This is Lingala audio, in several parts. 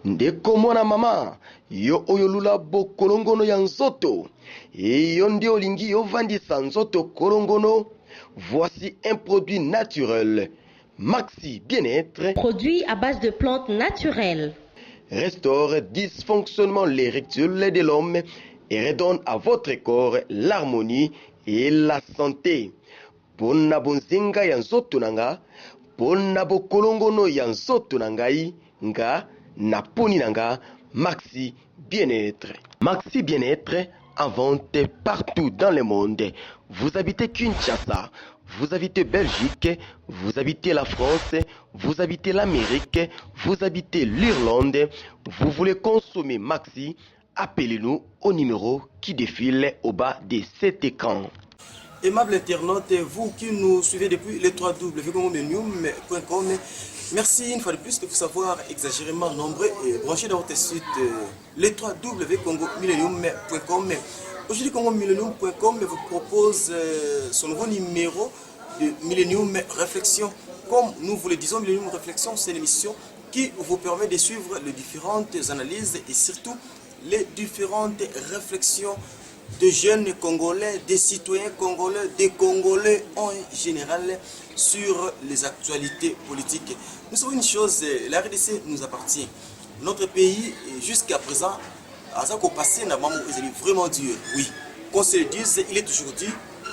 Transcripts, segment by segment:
Ndeko mwana mama, yo oyo lula bo kolongono ya nzoto. Et yo nde olingi yo vandisa nzoto kolongono. Voici un produit naturel. Maxi Bien-être. Produit à base de plantes naturelles. Restaure dysfonctionnement l'érectile de l'homme et redonne à votre corps l'harmonie et la santé. Pona bonzinga ya nzoto nanga, pona bo kolongono ya nzoto nangai, nga na poni nanga, Maxi Bien-être. Maxi Bien-être en vente partout dans le monde. Vous habitez Kinshasa, vous habitez Belgique, vous habitez la France, vous habitez l'Amérique, vous habitez l'Irlande, vous voulez consommer Maxi, appelez-nous au numéro qui défile au bas de cet écran. Aimable internaute, vous qui nous suivez depuis les 3w.com, merci une fois de plus de vous savoir exagérément nombreux et branchés dans votre site les 3w.com. Aujourd'hui, CongoMillennium.com vous propose son nouveau numéro de Millennium Réflexion. Comme nous vous le disons, Millennium Réflexion, c'est l'émission qui vous permet de suivre les différentes analyses et surtout les différentes réflexions de jeunes Congolais, des citoyens congolais, des Congolais en général sur les actualités politiques. Nous savons une chose, la RDC nous appartient. Notre pays, jusqu'à présent, à ça qu'au passé, n'a vraiment dur. Oui, qu'on se le dise, il est toujours dit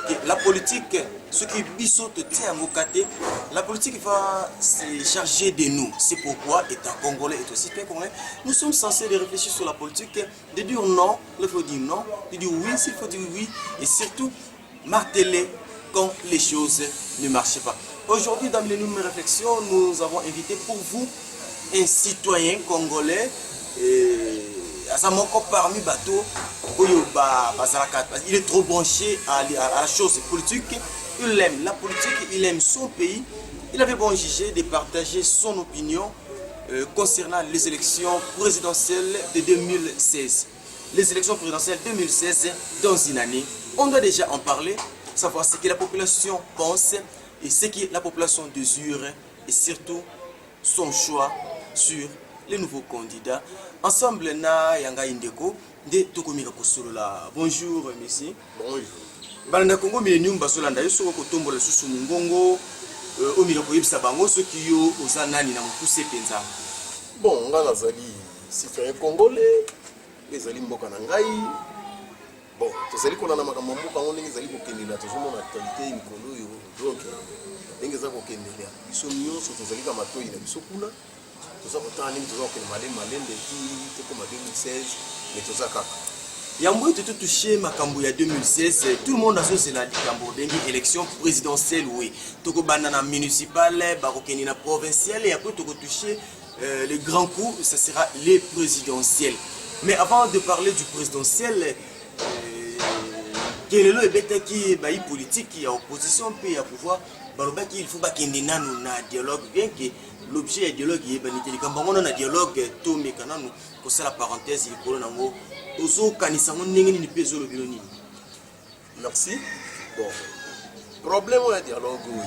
que la politique, ce qui bisou te tient à vos côtés, la politique va se charger de nous. C'est pourquoi, étant Congolais et aussi Congolais, nous sommes censés de réfléchir sur la politique, de dire non, il faut dire non, de dire oui, s'il faut dire oui, et surtout marteler quand les choses ne marchent pas. Aujourd'hui, dans les nouvelles réflexions, nous avons invité pour vous un citoyen congolais, parmi bateaux, il est trop branché à la chose politique. Il aime la politique, il aime son pays. Il avait bon jugé de partager son opinion concernant les élections présidentielles de 2016. Les élections présidentielles 2016 dans une année. On doit déjà en parler, savoir ce que la population pense et ce que la population désire et surtout son choix sur les nouveaux candidats. Ensemble, na yanga indeko de tokomika kosolola. Bonjour, monsieur. Bonjour. Balanda Congo Millennium basolanda yeso ko tombola susu ngongo omira ko yebisa bango soki yo oza nani na mukuse penza. Bon, nga nazali citoyen congolais, ezali mboka na ngai. Bon, tozali kona na makambo mboka ngo ndenge ezali kokendela tozomona actualité mikolo yo. Donc ndenge ezali kokendela biso nyonso tozali ka matoi na biso kuna. Toza kotani toza kokende malende ki toko 2016 mais toza kaka. Yambo tout touché makambo ya 2016, tout le monde a ce la likambo dengi élection présidentielle oui. Toko banana municipal, barokeni na provincial et après toko touché les grands coups, ça sera les présidentielles. Mais avant de parler du présidentiel, quel est le bête qui est politique, qui a opposition, puis il y a pouvoir, il faut pas qu'il y ait un dialogue, bien que l'objet du dialogue est banité. Quand on a un dialogue, tout mais quand on a la parenthèse, il faut merci. Bon, problème au dialogue, oui.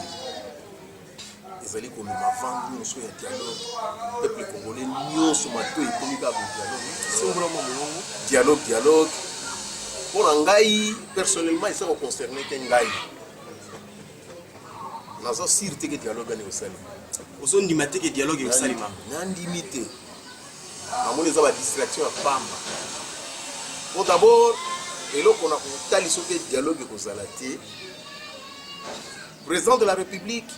Les alliés comme avant, nous sommes un dialogue. Le peuple congolais, nous sommes un dialogue. C'est vraiment un dialogue. Pour Ngaï, personnellement, il s'est concerné qu'Ngaï. Nous avons sûrement que dialogue au Salim. Nous avons limité que dialogue au Salim. Nous avons limité. Nous avons des distractions à Pamba. Bon, d'abord, et là qu'on a tali sur le dialogue au Zalaté, président de la République,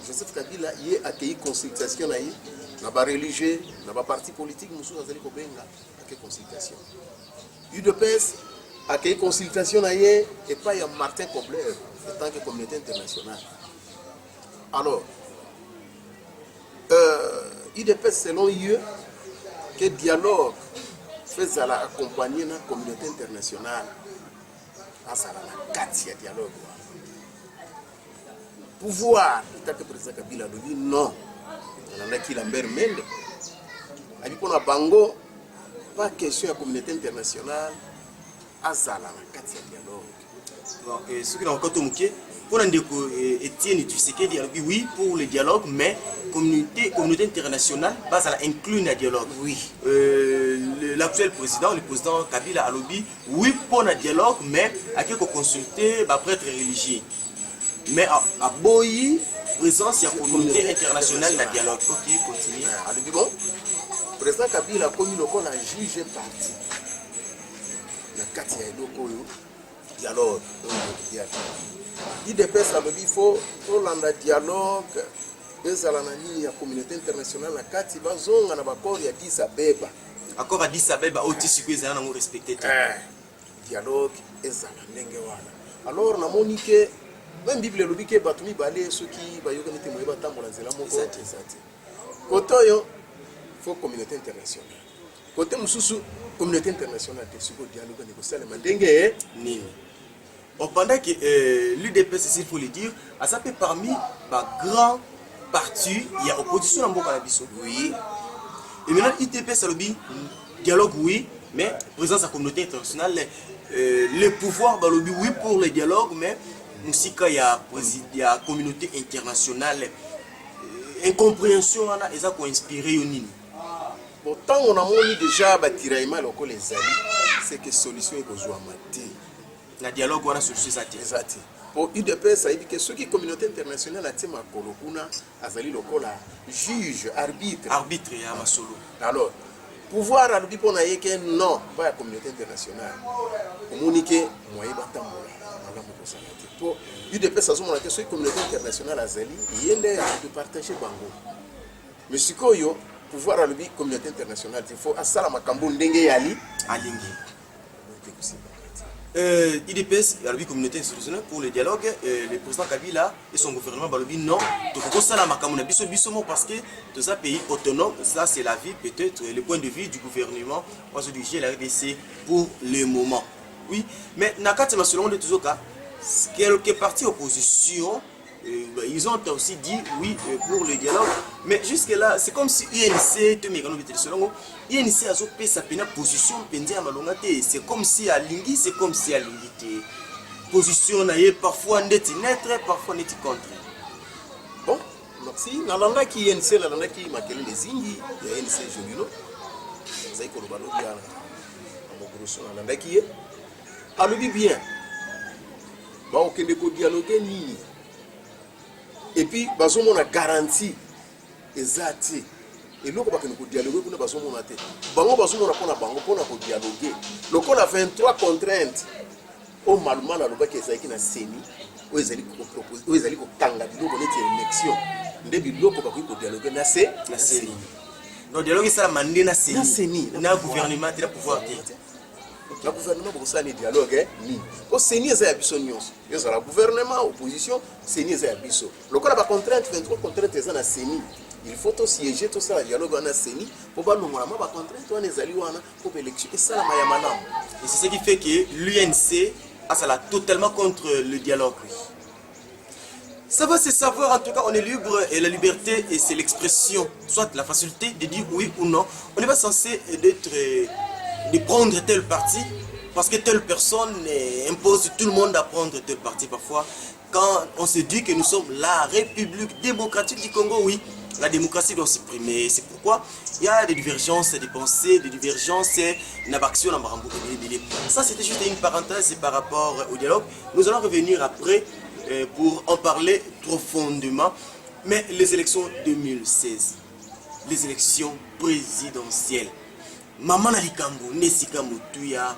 Joseph Kabila, il a accueilli consultation, il n'a pas religieux, il n'a pas parti politique, nous sommes allés à consultation. UDPS a accueilli consultation, et pas il y a Martin Kobler, en tant que communauté internationale. Alors, UDPS, selon eux, que dialogue fait à accompagner la communauté internationale à la 4e dialogue. Pouvoir, tant que le président Kabila a dit non, il y en a qui Lambert Mende. Il dit qu'on a Bango, pas question de la communauté internationale à la 4e dialogue. Et ce qui est encore tout mouqué, Pour Etienne Tshisekedi, oui, pour le dialogue, mais communauté internationale, base à inclure le dialogue. Oui. L'actuel président, le président Kabila Alobi, oui, pour le dialogue, mais à quelques consulter, prêtre religieux. Mais à Boyi, présence, il y a communauté internationale, le dialogue. Ok, continue. Alobi, bon, le président Kabila a commis le col à juge parti. La Katia et Lokoyo, dialogue. IDPS Alobi, il faut un dialogue. Ezala na nini ya communauté internationale na kati bazonga na bakor ya Addis Abeba. Accord à Addis Abeba otisi ko ezala nango respecter dialogue ezala ndenge wana. Alors na monike même Bible lobi ke batu mibale soki bayoka nete moyeba tambola nzela moko ezati. Koto yo faut communauté internationale. Côté mususu communauté internationale te siko dialogue ne ko salema ndenge nini. Pendant que l'UDPS, il faut le dire, a sapé parmi les grands partis, il y a opposition dans Mboka Nabiso. Oui. Et maintenant, l'UDPS, ça le dit, dialogue, oui, mais présence de la communauté internationale, le pouvoir, oui, pour le dialogue, mais aussi il y a la communauté internationale, incompréhension, ils ont inspiré. Pourtant, on a montré déjà Batiraïma, les alliés, c'est que solution est besoin de le dialogue, on a solution ça. Pour UDPS, ça dit que ceux qui communauté internationale a tima kolokuna azali lokola juge, arbitre. Arbitre ya masolo. Alors, pouvoir arbitre pour na yeke non, pas la communauté internationale. Komunike moyen batambola. Ngala moko sanati. Pour UDPS ça zomona que ceux qui communauté internationale azali yende de partager bango. Mais sikoyo pouvoir arbitre communauté internationale, il faut asala makambo ndenge yali alingi. IDPS, la communauté institutionnelle pour le dialogue, le président Kabila et son gouvernement Balobi non, donc ça la makamuna biso parce que dans un pays autonome, ça c'est la vie peut-être le point de vue du gouvernement, moi je dirige la RDC pour le moment. Oui, mais nakati selon de toujours cas, quelques partis opposition ils ont aussi dit oui pour le dialogue, mais jusque là c'est comme si INC INC a fait sa position c'est comme si à Lingui, c'est comme si à Lingui position parfois net parfois net contre. Bon, merci. Nalanda qui INC nalanda qui makeli les Zingi, il y a INC Jolino. Ça y kolobalo bien. Amogroso nalanda qui est. Alobi bien. Ba okende ko dialoguer ni. Et puis, on a garanti exact. Et là, on va dialoguer pour nous a dialoguer. Donc, on a 23 contraintes. Au malma, la loi qui est na seni, où ils allaient proposer, où ils allaient tanga, ils allaient une élection. Depuis là, on va dialoguer na seni. Donc, dialogue ça la mandé na seni. Na gouvernement, il a pouvoir dire. Le gouvernement pour ça les dialogues ni au sénie za biso nyonso yo za la gouvernement opposition sénie za biso lokola ba contrainte 23 contraintes za na sénie il faut to siéger tout ça dialogue na sénie pour ba longola ma ba contrainte wana ezali wana pour élection et ça la maya malamu et c'est ce qui fait que l'UNC a ça la totalement contre le dialogue. Ça va se savoir, en tout cas on est libre et la liberté et c'est l'expression, soit la facilité de dire oui ou non. On n'est pas censé de prendre tel parti parce que telle personne impose tout le monde à prendre tel parti. Parfois quand on se dit que nous sommes la République démocratique du Congo, oui, la démocratie doit s'exprimer. C'est pourquoi il y a des divergences, des pensées, des divergences, d'action dans Marambo. Ça c'était juste une parenthèse par rapport au dialogue. Nous allons revenir après pour en parler profondément. Mais les élections 2016, les élections présidentielles, maman na likambo nesika mutu ya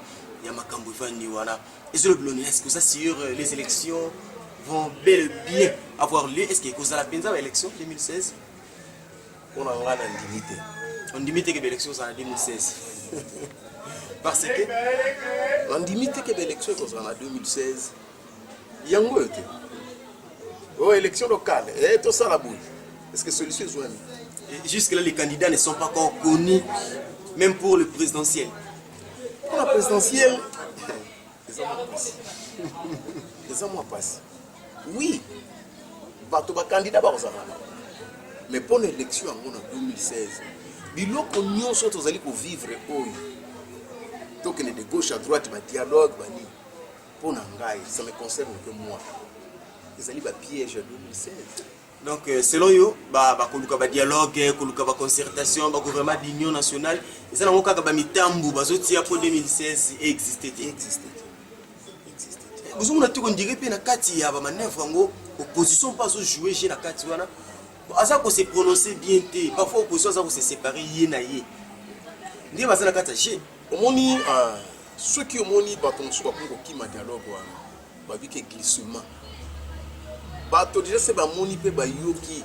makambo vani wana. Est-ce que ça sur les élections vont bel et bien avoir lieu? Est-ce qu'il y a la penza élection 2016? On a la limité. On limite que l'élection en 2016. Parce que on limite que l'élection en 2016. Yango était. Oh, élection locale. Et tout ça la boule. Est-ce que solution est joignable? Jusque-là, les candidats ne sont pas encore connus, même pour le présidentiel. Pour la présidentielle, les mois passent. Oui, les candidats sont mais pour l'élection en 2016, biloko nyonso tozali ko vivre oyo. Donc de gauche à droite, dialogue, pour Nangai, ça me concerne que moi. ezali ba piège ya 2016. Donc selon yo koluka ba dialogue koluka ba concertation ba gouvernement d'union nationale eza nango kaka ba mitambu bazotia po 2016 existait. Vous on a tout on dirait pe na kati ya ba manœuvre ngo opposition pas jouer chez na kati wana asa ko se prononcer bien té parfois opposition ça ko se séparer yé na yé ndi ba na kati chez omoni ceux qui omoni bato mosusu bakongo kima dialogue wana babi ke glissement bato déjà c'est bamoni pe bayoki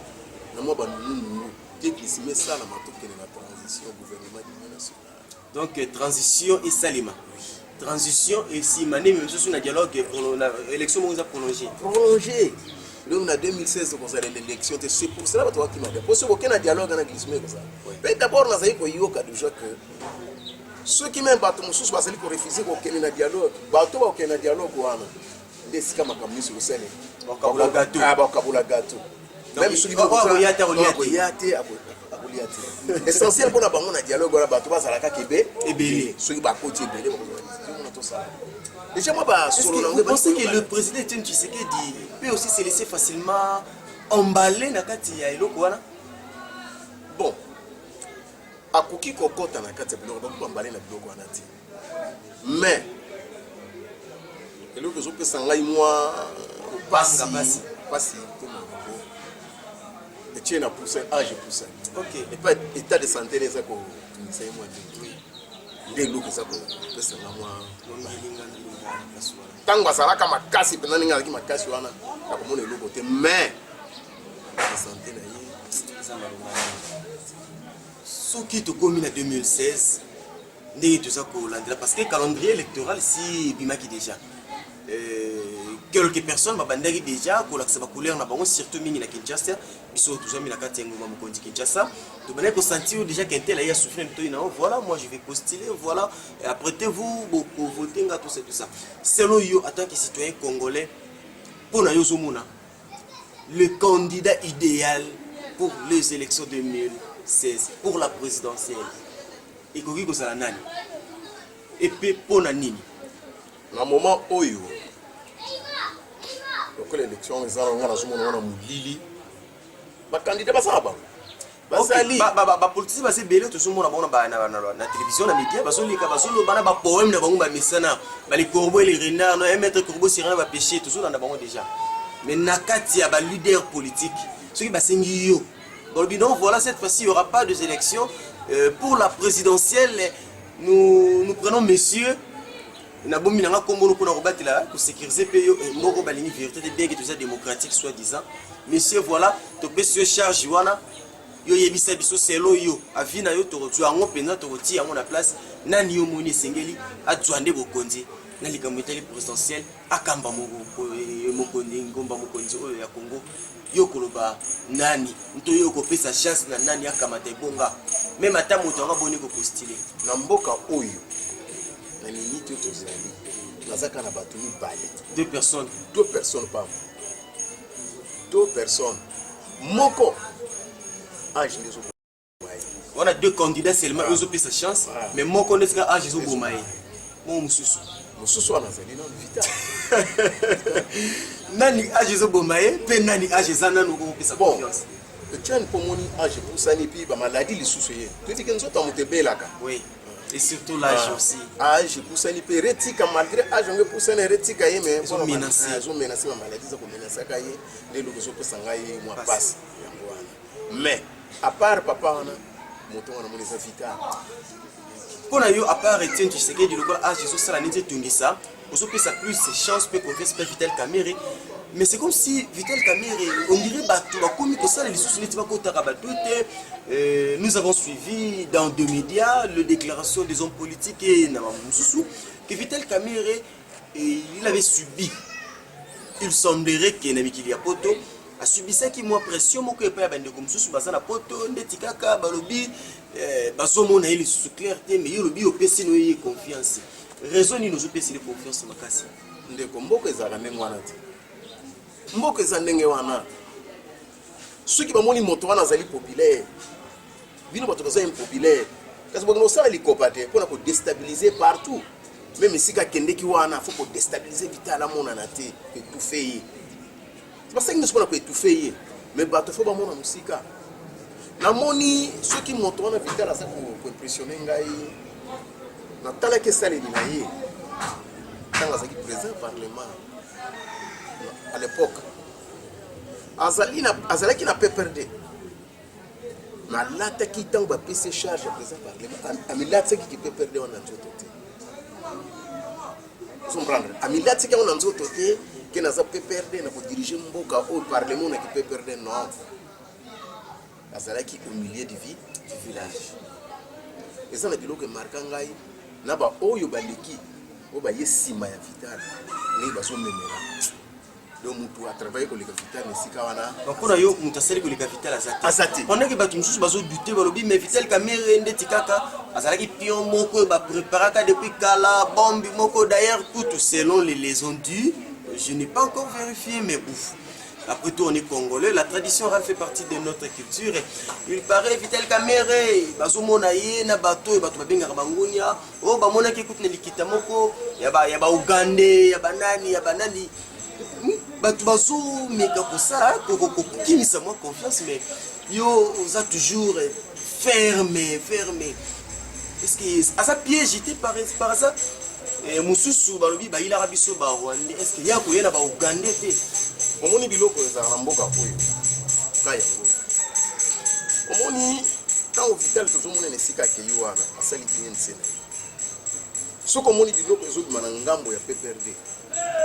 na mwa banunu te glissement ça na matokene na transition gouvernement d'union nationale. Donc transition et salima. Transition et si mané même sur un dialogue pour l'élection on a prolongé là on a 2016 on a l'élection c'est pour cela bato qui m'a dit parce que aucun dialogue na glissement comme ça. Mais d'abord na zaiko yoka déjà que ceux qui même bato mosusu basali ko refuser ko kena dialogue bato ba kena dialogue wana ndesika makambo sur scène bakabula gâteau bakabula gâteau même ceux qui essentiel pour la bango na dialogue wana bato bazalaka kebe ebele ceux qui bakoti ebele on tout ça déjà moi ba solo vous pensez que le président Etienne Tshisekedi peut aussi se laisser facilement emballer na kati ya eloko wana bon akoki kokota na kati ya biloko bakobambale na biloko wana te mais eloko ezopesa ngai mwa pasi etie na pousse age pousse epa état de santé eza kotumisa ye mwa nde eloko eza kopesa nga mwa ntango azalaka makasi mpenza ndenge azalaki makasi wana nakomona eloko te mais santé na ye soki tokomi na 2016 ndenge toza kolandela parce que calendrier électoral si ebimaki déjà quelques personnes babandaki déjà kolakisa bacouleur na bango surtout mingi na Kinshasa biso tozami na kati ya ngoma mokonzi Kinshasa tobandaki kosentir déjà qu'intel a souffrir de toi voilà moi je vais postuler voilà apprêtez-vous beaucoup voter nga tout ça selon yo en tant que citoyen congolais pour na yozomuna le candidat idéal pour les élections 2016 pour la présidentielle ekoki kozala nani et puis pona nini na moment oyo lokola élection ezala nga nazomona wana molili bakandidat basala bango bazali bapolitisi bazebele tozomona bango na télévision na média bazoleka bazoloba na bapoème na bango bamesana bali corbeau et les renards un maître corbeau sirena bapêché tozolanda bango déjà mais na kati ya baleader politique soki basengi yo balobi non voilà cette fois-ci il n'y aura pas de élections pour la présidentielle nous prenons messieurs na bombi nanga kombono pona kobatela ko sécuriser pe yo moko balingi vérité de bien que tout ça démocratique soit disant messieurs voilà to pesi charge wana yo yebisa biso selo yo avina yo to tu ango pena to ti yango na place nani yo moni sengeli adzwande bokonzi na likambo etali présidentielle akamba mokonzi ngomba mokonzi oyo ya Congo yo koloba nani nto yo ko pesa chance na nani akamata ebonga même ata moto anga boni ko postuler na mboka oyo na nini to tozali nazaka na bato mibale deux personnes pas deux personnes moko age les autres on a deux candidats seulement eux ont pesa chance mais moko n'est pas age ils ont bomaye mon mususu anazali na vital nani age ils ont bomaye pe nani age zana no ko pesa confiance Etienne pomoni age pusani pi ba maladie lisusu ye to dit que nzoto amutebelaka oui et surtout l'âge aussi âge pusani pe retika malgré âge on pusani retika ye mais bon menacer ba maladie za ko menacer ka ye lelo ko zopesa ngai mwa passe yango wana mais à part papa wana moto wana mo les vital pona yo à part Etienne Tshisekedi du local âge zo sala neti tungisa ozopesa plus chance pe confiance pe Vital Kamerhe mais c'est comme si Vital Kamerhe on dirait bato bakomi ko sala lisusu neti bakotaka bato te nous avons suivi dans deux médias les déclarations des hommes politiques et na mususu que Vital Kamerhe il avait subi il semblerait que na mikili ya poto a subi ça qui moi pression moko epa ya bande comme susu bazana poto ndeti kaka balobi bazomona ile sous clair te mais yolobi opesi no ye confiance raison ni nous opesi le confiance makasi ndeko mboko ezaka ndenge wana te mboko eza ndenge wana soki bamoni moto wana azali populaire bino bato baza impopulaire kasi bokino osala likopa te mpona kodestabiliser partout même esika akendeki wana fo kodestabiliser Vital amonana te étouffe ye parce que nous sommes étouffés mais bato faut ba mona musika na moni ceux qui montent on a Vital ça pour impressionner ngai na tala que ça les dinaye quand ça qui présent parlement à l'époque azali qui n'a pas perdu na lata qui tant ba PC charge présent parlement amilata qui peut perdre on a tout vous comprendre amilata qui on a tout que nous avons perdu na diriger mboka au parlement na qui peut perdre non azalaki au milieu du village et ça na biloko marquant ngai na ba oyo baleki o ba yesima ya Vital ni ba so memela do mutu a travailler ko le Vital ni sika wana bakona yo mutaseli ko le Vital azati pendant que batu mususu bazo douter balobi mais Vital Kamerhe ndeti kaka azalaki pion moko ba préparaka depuis kala bombi moko d'ailleurs tout selon les ont dit. Je n'ai pas encore vérifié, mais ouf. Après tout, on est congolais. La tradition orale fait partie de notre culture. Il paraît Vital Kamerhe, bazo monaye na bato bato babenga bangonia. Oh ba mona ki écoute ne likita moko. Ya ba Ugandais, ya banani. Bato bazo meka ko ça ko kimisa moi confiance mais yo on a toujours ferme. Est-ce que à sa piège j'étais par ça? Mususu balobi ba ila biso ba Rwanda est-ce que ya koyena ba Uganda te omoni biloko ezala na mboka oyo kaya omoni tant Vital toujours mona nesika ke yoana asali bien sene soko omoni biloko ezobima na ngambo ya PPRD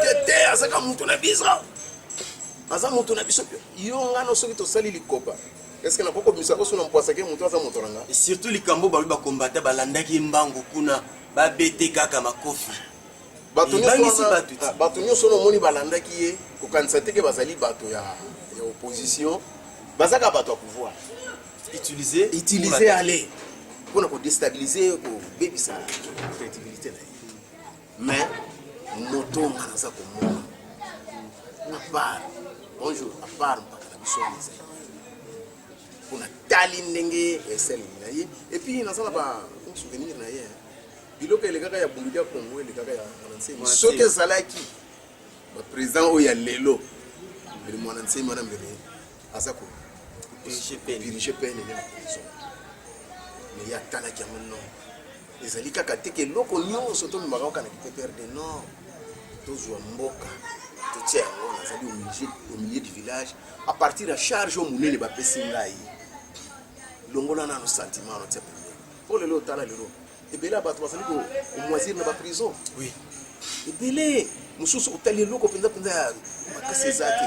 tete azaka mutu na biso aza mutu na biso yo ngano soki tosali likopa est-ce que na poko bisa ko sona mpwasa ke mutu aza mutu ranga et surtout likambo balobi ba combattre balandaki mbango kuna ba bete kaka makofi bato nyonso nomoni balandaki ye kokanisa te ke bazali bato ya opposition bazaka bato ya pouvoir utiliser aller mpona kodestabilize kobebisa crédibilité na ye mais motonga naza komona na part bonjour à part mpaka na biso wana ezali mpona tali ndenge esaleli na ye et puis naza na ba souvenir na ye biloko elekaka ya bundu ya Congo elekaka ya mwanantsemi soki ezalaki baprésident oyo ya lelo mbeli mwanantsemi wana mbele aza dirige pene na prison mais ye atalaki yango non ezali kaka te ke eloko nyonso tomemaka oka na PPRD non tozwa mboka totia yango nazali au milieu du village à partir ya charge oyo monene bapesi ngai longola nano sentiment no tia pembeni mpo lelo otala lelo ebele bato bazali komoisir na baprison oui ebele mosusu otali eloko mpenza ya makasi eza te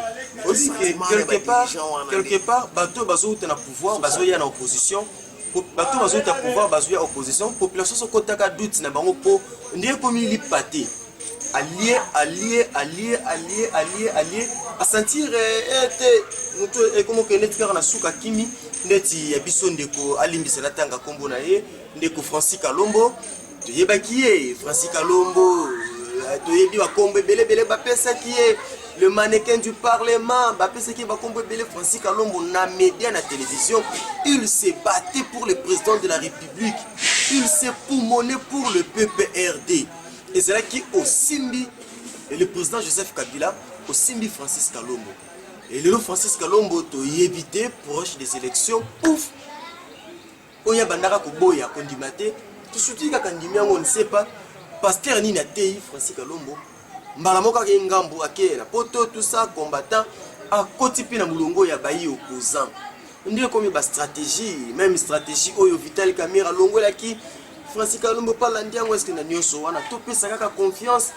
aussi quelque part bato bazouta na pouvoir bazoya na opposition bato bazouta pouvoir bazoya opposition population sokotaka doute na bango mpo ndiye komi lipa te allié à sentir ete mutu ekomokende tikaka na suka kimi ndeti ya biso ndeko alimbisela tanga kombo na ye ndeko Francis Kalombo toyebaki ye Francis Kalombo toyebi bakombo ebele bapesaki ye le mannequin du parlement bapesaki bakombo ebele Francis Kalombo na média na télévision il s'est battu pour le président de la République il s'est poumonné pour le PPRD et c'est là qui au Simbi et le président Joseph Kabila au Simbi Francis Kalombo et le Francis Kalombo toyebité proche des élections ouf oya bandaka koboya kondimate tusuti kaka ndimi yango on ne sait pas pasteur nini atei Francis Kalombo mbala moko ke ngambo akela poto tout ça combattant a kotipi na mulongo ya bayi opposant ndiye komi ba stratégie même stratégie oyo Vital Kamerhe longolaki Francis Kalombo pala ndiango est-ce que na nyonso wana topesa kaka confiance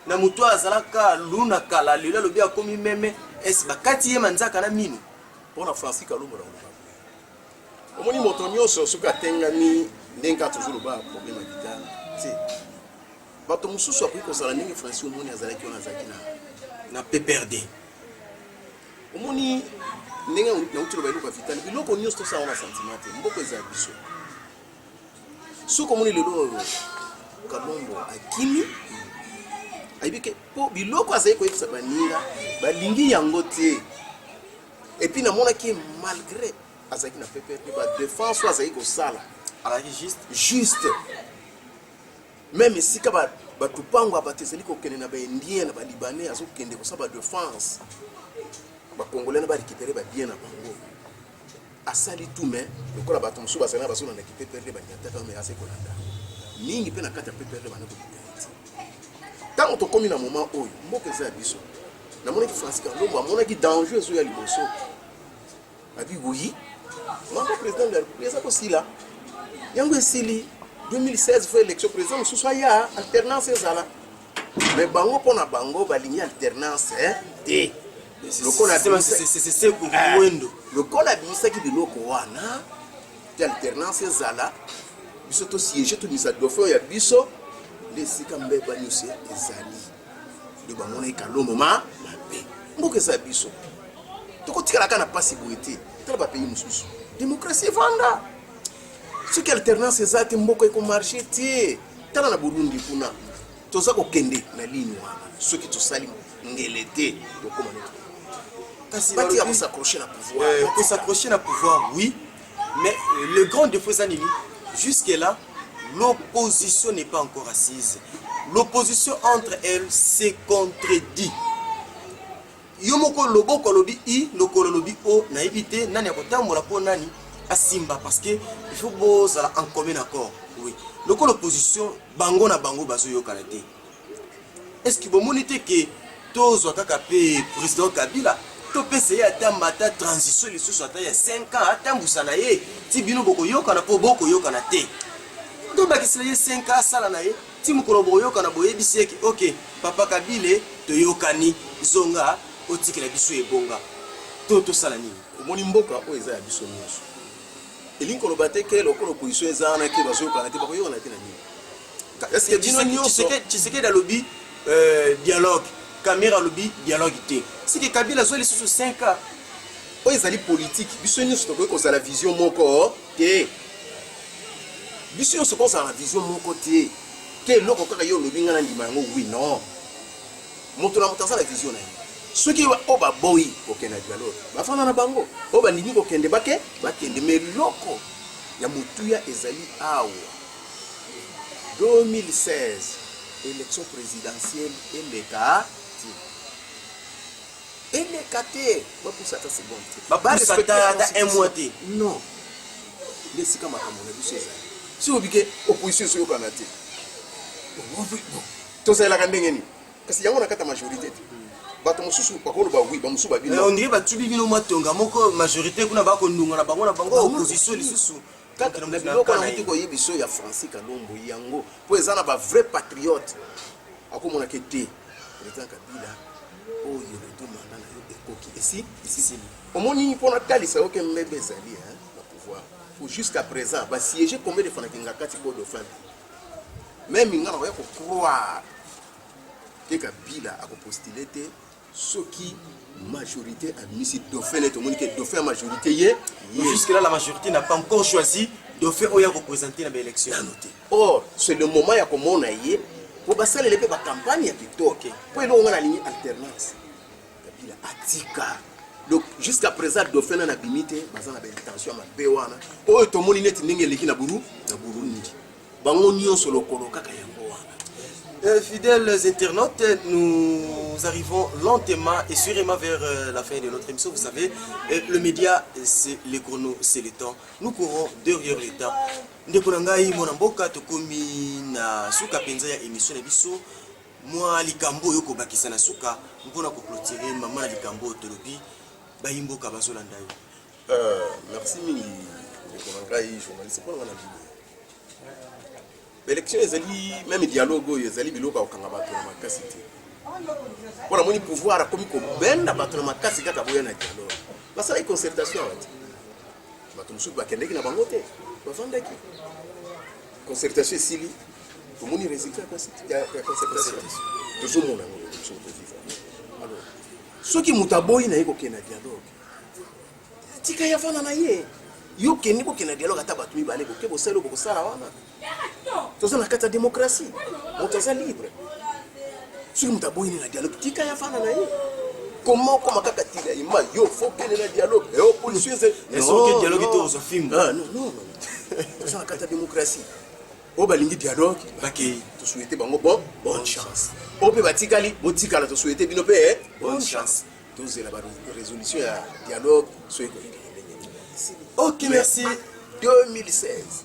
na mutu azalaka luna kala lelo lobi akomi meme est bakati ye manzaka na mino mpona Francis Kalombo na omoni moto nyonso soki atengami ndenge toujours loba problème ya Vital te bato mosusu akoki kozala ndenge Francis omoni azalaki wana azalaki na PPRD omoni ndenge nauti loba eloko ya Vital biloko nyonso tosala wana sentiment te mboko eza biso soki omoni lelo Kalombo akimi ayebi ke mpo biloko azali koyebisa baninga balingi yango te epuis namonaki malgré azalaki na PPRD badéfense oyo azalaki kosala alaki juste même esika bato pango bato ezali kokende na baindien na balibanais azokende kosala badéfense Congolais ba récupérer ba bien na bango. Asali tout mais le kola ba tomso ba sana ba sona na récupérer ba nyata ka mais assez kolanda. Mingi pe na kata pe perdre ba na ko. Tant on comme na moment oyo, mboka za biso. Na mona ki Francis Kalombo, mona ki danger zo ya liboso. Abi oui. Mandat président de la République ça aussi là. Yango esili 2016 fait élection président sous soya alternance ezala. Mais bango pona bango balingi alternance té. Le kola c'est wendo. Le kola bimisa ki biloko wana. Té alternance ezala. Biso to siège to bisa dofo ya biso les sikambe banyose ezali. Le bango na Kalombo ma mabe. Mboka za biso. Toko tikala kana pasi boité. Tala ba pays mususu. Démocratie vanda. Ce qui alternance ezate mboko eko marché tie. Tala na Burundi kuna. Toza ko kende na ligne wana. Ce qui to sali ngelete de comment Kasi ba tia s'accrocher na pouvoir. Pour s'accrocher na pouvoir, oui. Mais le grand défaut Zanini, jusque là, l'opposition n'est pas encore assise. L'opposition entre elles se contredit. Yomoko lobo kolobi I, loko lobi O, na éviter nani akotambola po nani asimba parce que il faut boza en commun accord. Oui. Loko l'opposition bango na bango bazo yo kanaté. Est-ce que bomonité que tozo kaka pe président Kabila to pese ata mata transition les sous ata ya 5 ans ata mbusana ye ti bino boko yoka na po boko yoka na te. To bakisela ye 5 ans sala na ye ti mukolo boko yoka na boye biseki OK papa Kabila to yokani zonga otikela biso ebonga to sala nini omoni mboka o eza ya biso nyonso elinko lobate ke lokolo position eza na ke bazo kana te bakoyo na te na nini est-ce que bino nyonso Tshisekedi da lobby dialogue Kamera lobby dialogue te si que Kabila zo les 5 ans o ezali politique biso nyonso to ko za la vision moko te biso nyonso ko za la vision moko te ke loko kaka yo lobi ngana ndima yango oui non moto na mutasa la vision na ceux qui ont boyi aucun dialogue bafana na bango o bandini ko kende bakende mais loko ya mutuya ezali awa 2016 élection présidentielle et les KT ba pour ça c'est bon ba respecter un mois te non les sika makambo na biso ezali si obike opposition so yokana te to ça la kandengeni kasi yango na kata majorité bato mosusu bakolo ba oui ba mosusu ba bino on dirait ba tubi bino matonga moko majorité kuna ba ko ndunga na bango opposition lisusu kaka na biloko na mutu ko yebiso ya Francis Kalombo yango po ezana ba vrai patriote akomona ke te président Kabila oyo le demanda na yo ekoki ici omoni pona talisa oke mbebe ezali na pouvoir pour jusqu'à présent ba siéger combien de fois na kati ko dauphin même ngana ba ko croire que Kabila a postulé ce qui majorité a mis ici dauphin et tout le monde qui est dauphin majorité jusque là la majorité n'a pas encore choisi dauphin oya représenter dans l'élection. Or c'est le moment ya komona yé pour basale les ba campagne ya plutôt pour le on a la ligne alternance Kabila atika donc jusqu'à présent dauphin na bimité bazana ba intention ma bewana o to moni net ndenge leki na Burundi bango nyonso lokolo kaka yango wana. Fidèles internautes, nous arrivons lentement et sûrement vers la fin de notre émission. Vous savez, le média, c'est les chronos, c'est le temps. Nous courons derrière le temps. Ndekonangai monamboka tokomi na suka penza ya émission na biso. Moi likambo yoko bakisa na suka mpona ko clôturer maman likambo tolobi bayimboka bazolanda yo. Merci mingi Ndekonangai journaliste pour la vidéo. L'élection ezali même dialogue ezali biloko okanga bato na makasi te pour amoni pouvoir akomi ko benda bato na makasi kaka boya na dialogue basala concertation wati bato musuku bakendeki na bango te bavandaki concertation esili tomoni résultat ya concertation tozomona ngo alors soki mutaboyi na yeko kena dialogue tika ya fana na ye yo keni ko kena dialogue ata bato mibale ko ke bosalo ko sala wana toza na kati ya démocratie moto aza libre soki moto aboyini na dialogue tika ya fana na ye comment koma kaka tika ima yo fo kene na dialogue e opposition ezoke dialogue te ozofimba non toza na kati ya démocratie o balingi dialogue bakei tosouhaite bango bonne chance o mpe batikali botikala tosouhaite bino mpe bonne chance tozela ba résolution ya dialogue soki Ok, merci. 2016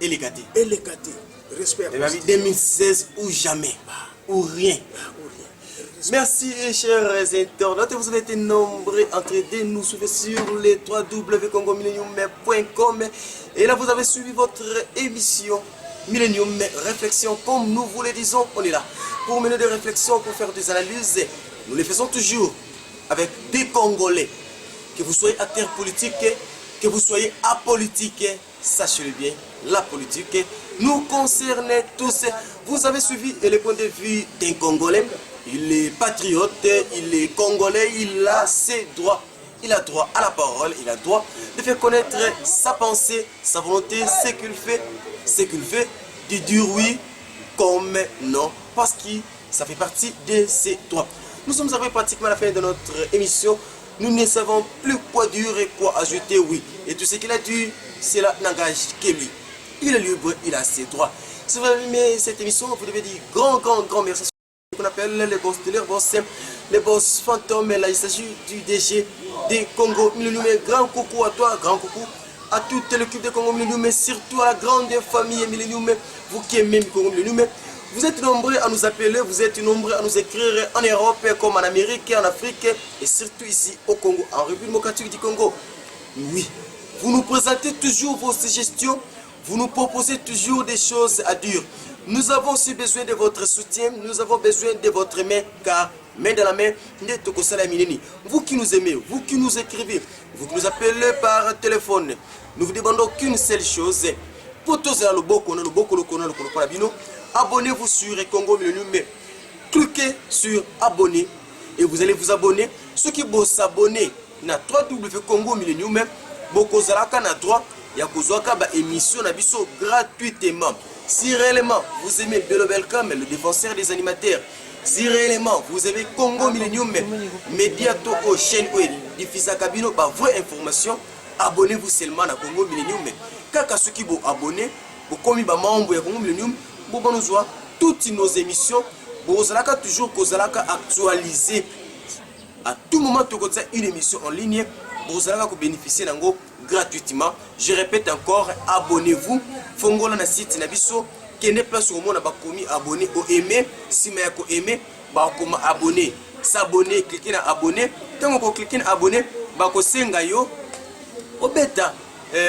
Elikati. elekate respect Et 2016 ou jamais. Ou rien. Merci, chers internautes. Vous avez été nombreux à de nous suivre sur les www.congomillennium.com. Et là, vous avez suivi votre émission Millennium Réflexion. Comme nous vous le disons, on est là pour mener des réflexions, pour faire des analyses. Nous les faisons toujours avec des Congolais. Que vous soyez acteur politique, que vous soyez apolitique, sachez-le bien, la politique nous concerne tous. Vous avez suivi le point de vue d'un Congolais. Il est patriote, il est congolais, il a ses droits. Il a droit à la parole, il a droit de faire connaître sa pensée, sa volonté, ce qu'il fait, de dire oui comme non, parce que ça fait partie de ses droits. Nous sommes arrivés pratiquement à la fin de notre émission. Nous ne savons plus quoi dire et quoi ajouter, oui. Et tout ce qu'il a dit, cela n'engage que lui. Il est libre, il a ses droits. Si vous avez aimé cette émission, vous devez dire grand merci. Qu'on appelle les boss de leur boss, les boss fantômes. Là, il s'agit du DG des Congo Millennium. Grand coucou à toi, grand coucou à toute l'équipe de Congo Millennium, mais surtout à la grande famille Millennium. Vous qui aimez Congo Millennium, vous êtes nombreux à nous appeler, vous êtes nombreux à nous écrire en Europe, comme en Amérique, en Afrique, et surtout ici au Congo, en République démocratique du Congo. Oui, vous nous présentez toujours vos suggestions, vous nous proposez toujours des choses à dire. Nous avons aussi besoin de votre soutien, nous avons besoin de votre main, car main dans la main, vous qui nous aimez, vous qui nous écrivez, vous qui nous appelez par téléphone, nous vous demandons qu'une seule chose. Pour tous les abonnez-vous sur Congo Millennium, cliquez sur abonner et vous allez vous abonner. Ceux qui vont s'abonner na www.congo Millennium, beaucoup na droit ya kozwaka ba émission na biso gratuitement. Si réellement vous aimez Bello Belcam, le défenseur des animateurs, si réellement vous aimez Congo Millennium, Mediato au chaîne web, diffusa kabino par vraie information, abonnez-vous seulement à Congo Millennium. Kaka ceux qui vont abonner, vous comme ba membre ya Congo Millennium, vous nous voir toutes nos émissions, vous allez toujours actualiser à tout moment une émission en ligne, vous allez bénéficier d'ango gratuitement. Je répète encore, abonnez-vous. Fongola na site nabiso, qui n'est pas sur le monde, abonné au aimer, si vous avez aimé, vous abonner, s'abonner, cliquez sur abonner. Quand vous cliquez sur abonner, vous senga yo, obeta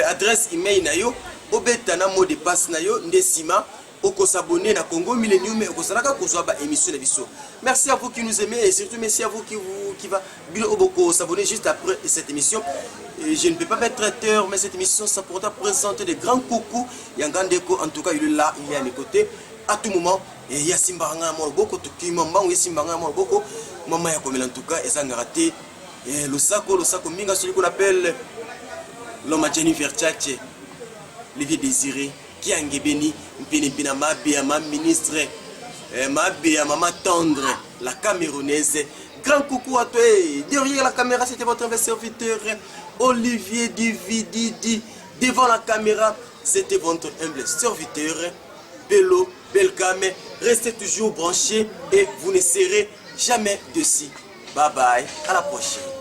adresse email na yo, obeta na mot de passe na yo, ndesima. Oko s'abonner na Congo Millennium et Okosalaka kozwa émission de biso. Merci à vous qui nous aimez et surtout merci à vous qui va s'abonner juste après cette émission. Et je ne peux pas mettre traiteur, mais cette émission ça pourra présenter des grands coucous. Yangandeko en tout cas il est là, il est à mes côtés à tout moment. Et Yasimbaranga Moroboko, Tukimamba ou Yasimbaranga Moroboko, maman Yakomel en tout cas et ça n'a raté. Et le sako minga celui qu'on appelle l'homme à Jennifer Tchatche, le vieux désiré. Qui a béni, Mpina Mabé, ma ministre, Mabé, maman tendre, la Camerounaise. Grand coucou à toi. Derrière la caméra, c'était votre serviteur Olivier Divididi. Devant la caméra, c'était votre humble serviteur Bello Belcam. Restez toujours branchés et vous ne serez jamais dessus. Bye bye, à la prochaine.